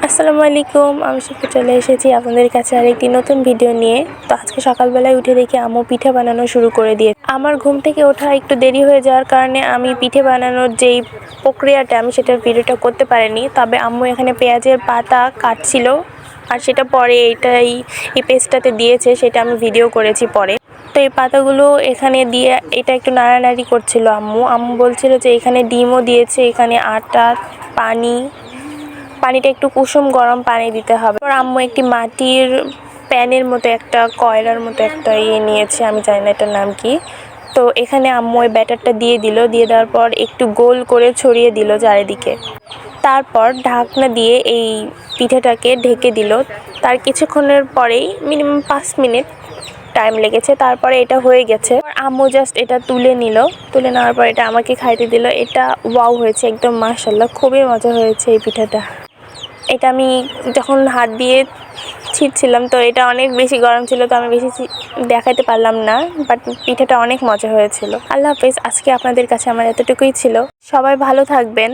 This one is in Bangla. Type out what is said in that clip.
আসসালামু আলাইকুম। আমি শিখে চলে এসেছি আপনাদের কাছে আরেকটি নতুন ভিডিও নিয়ে। তো আজকে সকালবেলায় উঠে দেখি আম্মু পিঠে বানানো শুরু করে দিয়ে আমার ঘুম থেকে ওঠা একটু দেরি হয়ে যাওয়ার কারণে আমি পিঠে বানানোর যেই প্রক্রিয়াটা আমি সেটার ভিডিওটা করতে পারিনি। তবে আম্মু এখানে পেঁয়াজের পাতা কাটছিল আর সেটা পরে এই পেস্টটাতে দিয়েছে, সেটা আমি ভিডিও করেছি পরে। তো এই পাতাগুলো এখানে দিয়ে এটা একটু নাড়ানাড়ি করছিল আম্মু বলছিল যে এখানে ডিমও দিয়েছে, এখানে আটা, পানিটা একটু কুসুম গরম পানি দিতে হবে। আম্মু একটি মাটির প্যানের মতো একটা কয়লার মতো একটা নিয়েছে, আমি জানি না এটার নাম কি। তো এখানে আম্মু ওই ব্যাটারটা দিয়ে দেওয়ার পর একটু গোল করে ছড়িয়ে দিল চারিদিকে। তারপর ঢাকনা দিয়ে এই পিঠাটাকে ঢেকে দিল। তার কিছুক্ষণের পরেই মিনিমাম 5 মিনিট টাইম লেগেছে, তারপরে এটা হয়ে গেছে। আম্মু জাস্ট এটা তুলে নেওয়ার পর এটা আমাকে খাইতে দিল। এটা ওয়াও হয়েছে একদম, মাশাআল্লাহ, খুবই মজা হয়েছে এই পিঠাটা। এটা আমি যখন হাত দিয়ে ছিঁড়ছিলাম তো এটা অনেক বেশি গরম ছিল, তো আমি বেশি দেখাতে পারলাম না, বাট পিঠাটা অনেক মজা হয়েছিল। আল্লাহ হাফেজ। আজকে আপনাদের কাছে আমার এতটুকুই ছিল। সবাই ভালো থাকবেন।